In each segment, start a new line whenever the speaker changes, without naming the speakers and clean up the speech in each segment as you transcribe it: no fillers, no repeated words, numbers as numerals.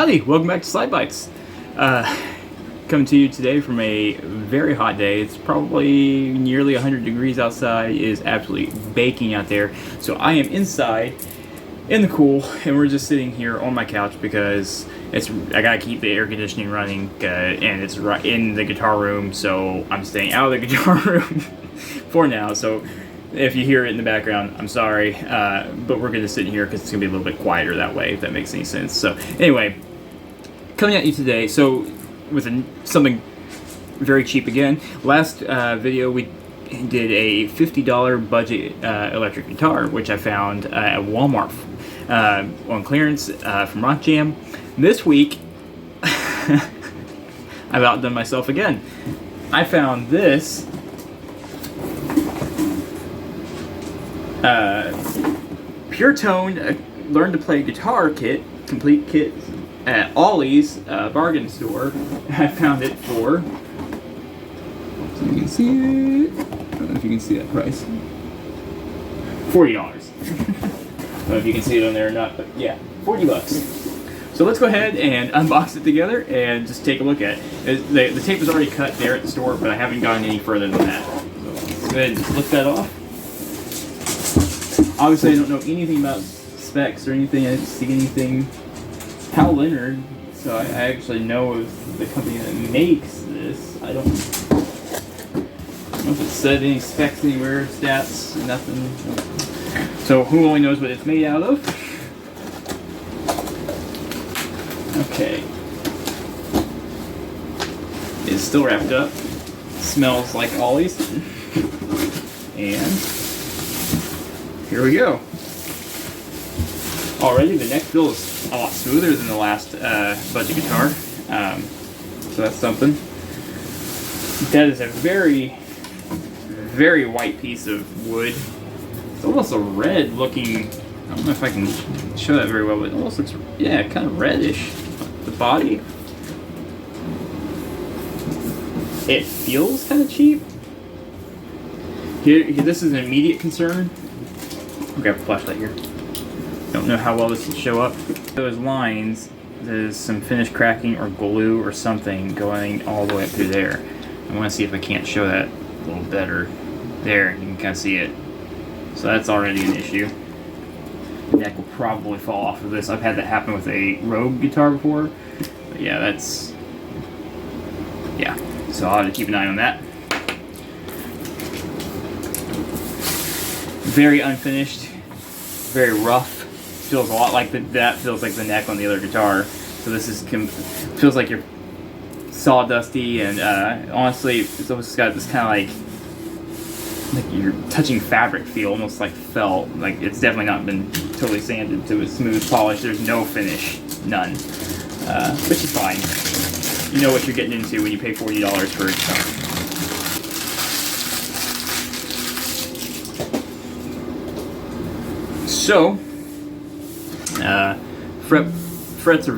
Howdy, welcome back to SlydeBytes. Coming to you today from a very hot day. It's probably nearly 100 degrees outside. It is absolutely baking out there. So I am inside in the cool, and we're just sitting here on my couch because I gotta keep the air conditioning running, and it's right in the guitar room, so I'm staying out of the guitar room for now. So if you hear it in the background, I'm sorry, but we're gonna sit in here because it's gonna be a little bit quieter that way, if that makes any sense. So anyway, coming at you today, so with something very cheap again. Last video we did a $50 budget electric guitar, which I found at Walmart on clearance from Rock Jam. This week, I've outdone myself again. I found this Pure Tone Learn to Play Guitar Kit, complete kit at Ollie's bargain store. I found it for, so you can see it, I don't know if you can see that price, $40. I don't know if you can see it on there or not, but yeah, 40 bucks. So let's go ahead and unbox it together and just take a look at it. The tape is already cut there at the store, but I haven't gone any further than that. So let's go ahead and lift that off. Obviously I don't know anything about specs or anything. I didn't see anything. Hal Leonard, so I actually know of the company that makes this. I don't know if it said any specs anywhere, stats, nothing. So who only knows what it's made out of? Okay. It's still wrapped up. Smells like Ollie's. And here we go. Already the neck feels a lot smoother than the last budget guitar. So that's something. That is a very, very white piece of wood. It's almost a red looking, I don't know if I can show that very well, but it almost looks, yeah, kind of reddish. The body, it feels kind of cheap. Here, this is an immediate concern. I'll grab a flashlight here. Don't know how well this will show up. Those lines, there's some finish cracking or glue or something going all the way up through there. I want to see if I can't show that a little better. There, you can kind of see it. So that's already an issue. The neck will probably fall off of this. I've had that happen with a Rogue guitar before. But yeah, that's... yeah. So I'll have to keep an eye on that. Very unfinished. Very rough. Feels a lot like that feels like the neck on the other guitar. So this is feels like you're sawdusty, and honestly, it's almost got this kind of like you're touching fabric feel, almost like felt. Like it's definitely not been totally sanded to a smooth polish. There's no finish, none, which is fine. You know what you're getting into when you pay $40 for a guitar. So, frets are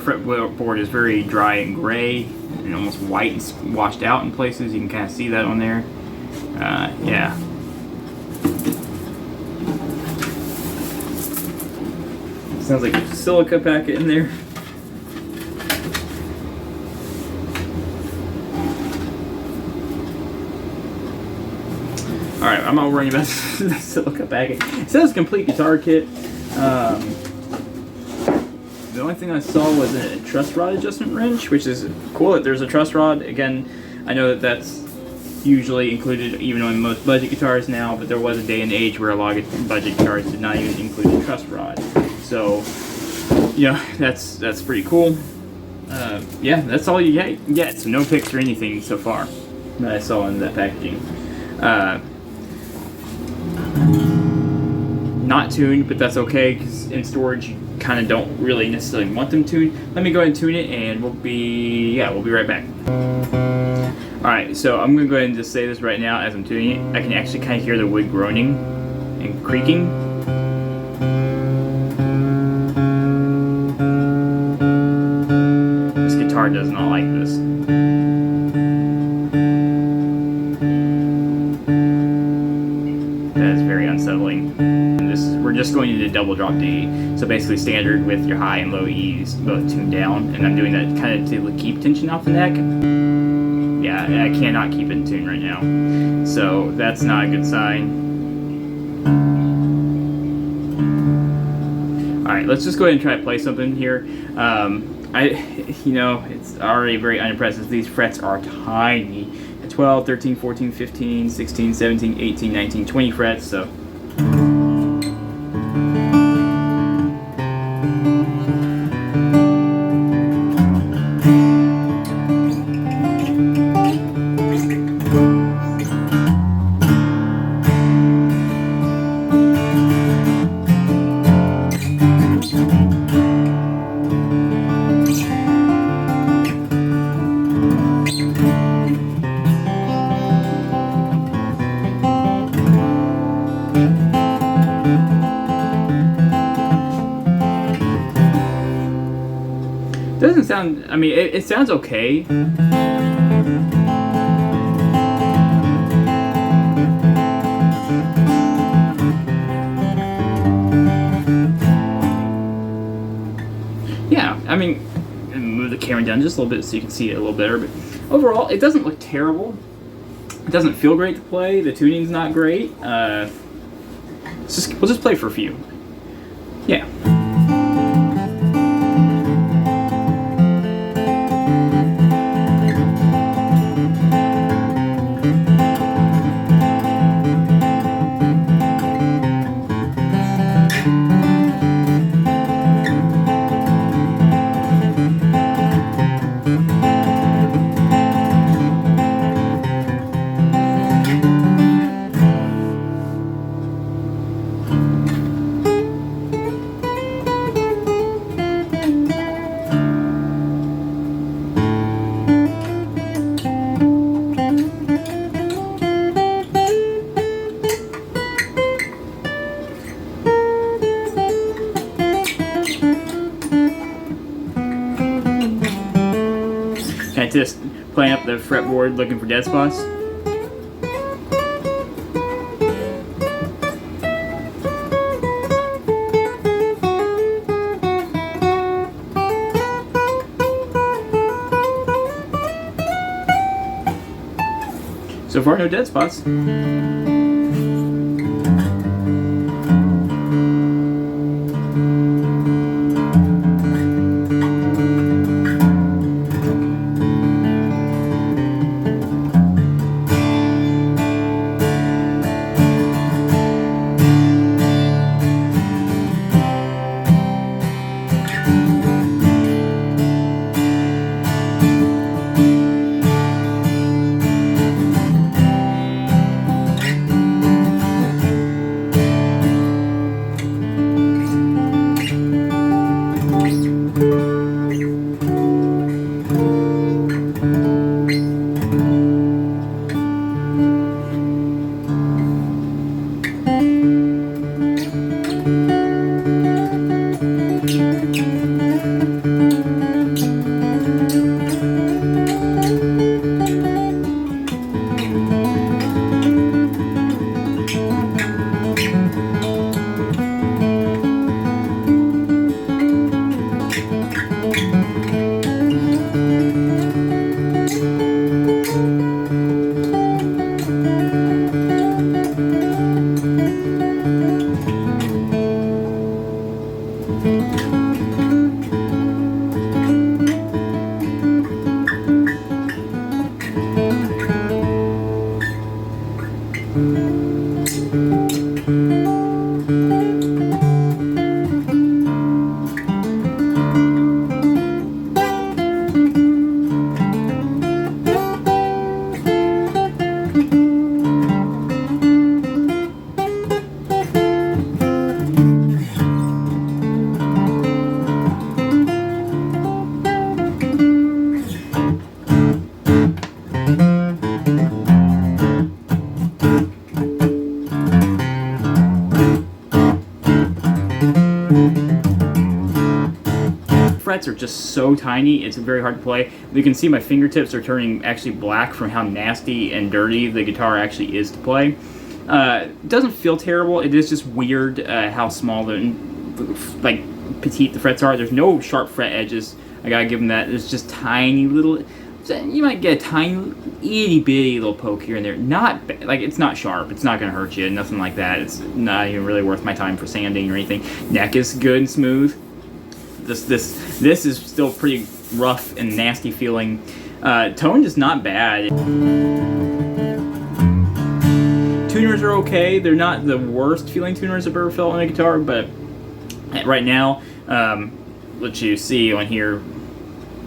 fretboard is very dry and gray and almost white and washed out in places. You can kind of see that on there. Yeah. Sounds like there's a silica packet in there. Alright, I'm not worrying about the silica packet. It says complete guitar kit. The only thing I saw was a truss rod adjustment wrench, which is cool that there's a truss rod. Again, I know that that's usually included even on most budget guitars now, but there was a day and age where a lot of budget guitars did not even include a truss rod. So, yeah, that's pretty cool. Yeah, that's all you get. So no pics or anything so far that I saw in that packaging. Not tuned, but that's okay, because in storage you kind of don't really necessarily want them tuned. Let me go ahead and tune it, and we'll be right back. Alright, so I'm going to go ahead and just say this right now as I'm tuning it. I can actually kind of hear the wood groaning and creaking. This guitar does not like this. That is very unsettling. And this is we're just going into double drop D. So basically standard with your high and low E's both tuned down, and I'm doing that kind of to keep tension off the neck. Yeah, I cannot keep it in tune right now, so that's not a good sign. Alright, let's just go ahead and try to play something here. It's already very unimpressive. These frets are tiny. 12, 13, 14, 15, 16, 17, 18, 19, 20 frets, so... Doesn't sound, I mean, it sounds okay. Yeah, I mean, move the camera down just a little bit so you can see it a little better, but overall, it doesn't look terrible. It doesn't feel great to play. The tuning's not great. We'll just play for a few. Yeah. Just playing up the fretboard looking for dead spots. So far, no dead spots. Frets are just so tiny, it's very hard to play. You can see my fingertips are turning actually black from how nasty and dirty the guitar actually is to play. Doesn't feel terrible. It is just weird how small like petite the frets are. There's no sharp fret edges. I gotta give them that. There's just tiny little. You might get a tiny, itty bitty little poke here and there. Not like it's not sharp. It's not gonna hurt you. Nothing like that. It's not even really worth my time for sanding or anything. Neck is good and smooth. This is still pretty rough and nasty feeling. Tone is not bad. Tuners are okay. They're not the worst feeling tuners I've ever felt on a guitar, but right now, let you see on here.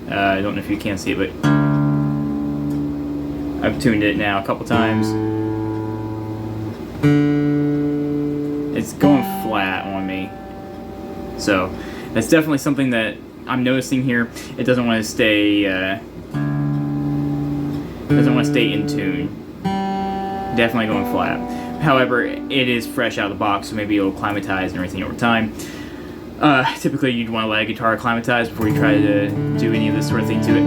I don't know if you can see it, but I've tuned it now a couple times. It's going flat on me, so that's definitely something that I'm noticing here. It doesn't want to stay. Doesn't want to stay in tune. Definitely going flat. However, it is fresh out of the box, so maybe it'll acclimatize and everything over time. Typically, you'd want to let a guitar acclimatize before you try to do any of this sort of thing to it.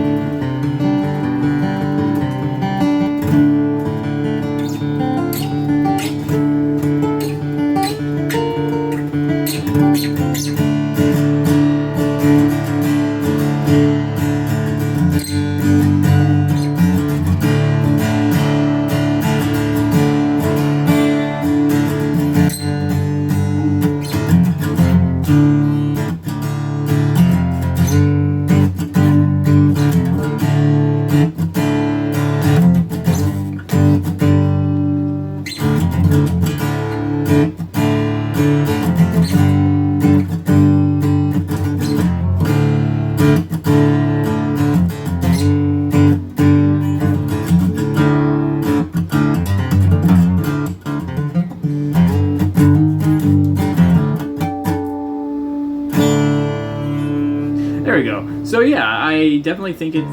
There we go. So yeah, I definitely think it's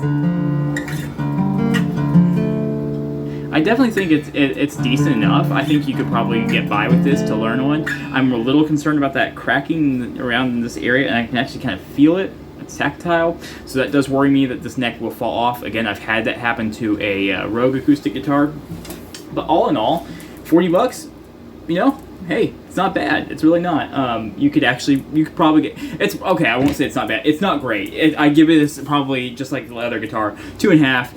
decent enough. I think you could probably get by with this to learn on. I'm a little concerned about that cracking around in this area, and I can actually kind of feel it. It's tactile, so that does worry me that this neck will fall off. Again, I've had that happen to a Rogue acoustic guitar. But all in all, 40 bucks, you know, hey, it's not bad. It's really not. You could probably get, it's, okay, I won't say it's not bad. It's not great. I give it this probably, just like the other guitar, 2.5,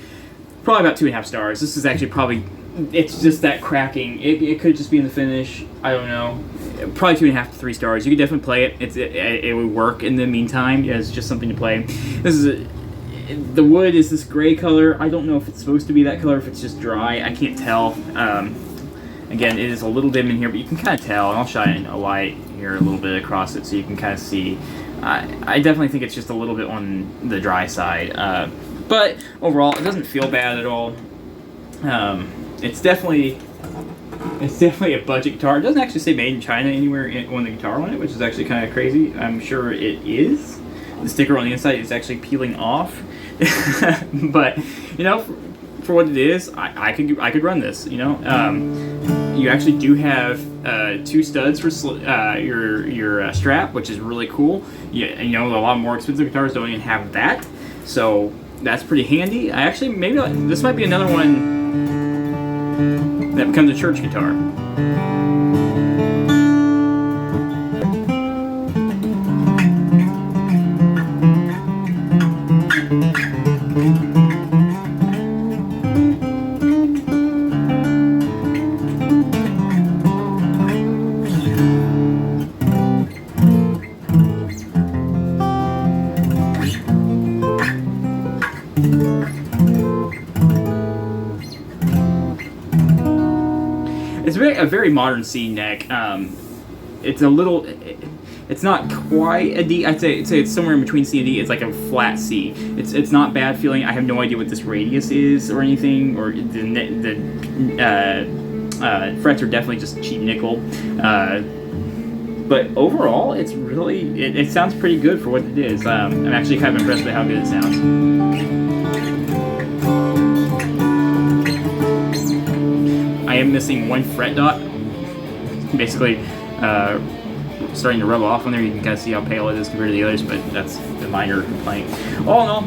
probably about 2.5 stars. This is actually probably, it's just that cracking. It could just be in the finish. I don't know. Probably 2.5 to 3 stars. You could definitely play it. It would work in the meantime. Yeah, it's just something to play. This is the wood is this gray color. I don't know if it's supposed to be that color, if it's just dry. I can't tell. Again, it is a little dim in here, but you can kind of tell. And I'll shine a light here a little bit across it so you can kind of see. I definitely think it's just a little bit on the dry side. But overall, it doesn't feel bad at all. It's definitely a budget guitar. It doesn't actually say made in China anywhere on the guitar on it, which is actually kind of crazy. I'm sure it is. The sticker on the inside is actually peeling off. But, you know, for what it is, I could run this, you know. You actually do have 2 studs for your strap, which is really cool. You know, a lot more expensive guitars don't even have that, so that's pretty handy. This might be another one that becomes a church guitar. It's a very modern C neck. It's it's not quite a D. I'd say it's somewhere in between C and D. It's like a flat C. It's not bad feeling. I have no idea what this radius is or anything, or the frets are definitely just cheap nickel. But overall, it's really, it sounds pretty good for what it is. I'm actually kind of impressed with how good it sounds. I am missing 1 fret dot. Basically, starting to rub off on there. You can kind of see how pale it is compared to the others, but that's the minor complaint. All in all,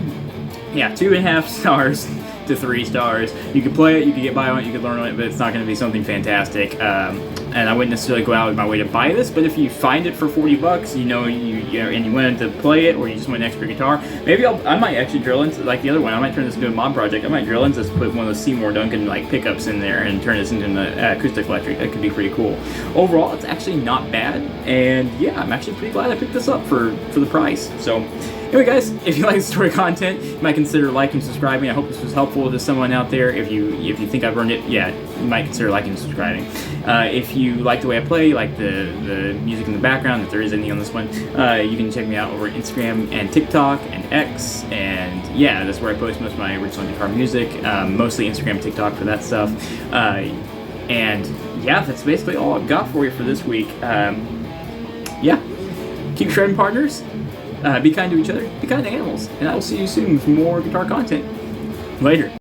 yeah, 2.5 stars. to 3 stars. You could play it, you could get by on it, you could learn on it, but it's not going to be something fantastic. And I wouldn't necessarily go out of my way to buy this, but if you find it for $40, you know, and you wanted to play it, or you just want an extra guitar, maybe I might actually drill into, like the other one, I might turn this into a mod project. I might drill into this, put one of those Seymour Duncan like pickups in there, and turn this into an acoustic electric. That could be pretty cool. Overall, it's actually not bad, and yeah, I'm actually pretty glad I picked this up for the price. So anyway, guys, if you like this sort of content, you might consider liking and subscribing. I hope this was helpful to someone out there. If you think I've earned it, yeah, you might consider liking and subscribing. If you like the way I play, like the music in the background, if there is any on this one, you can check me out over Instagram and TikTok and X, and yeah, that's where I post most of my original guitar music, mostly Instagram, TikTok for that stuff. And yeah, that's basically all I've got for you for this week. Yeah, keep shredding, partners. Be kind to each other, be kind to animals, and I will see you soon with more guitar content. Later.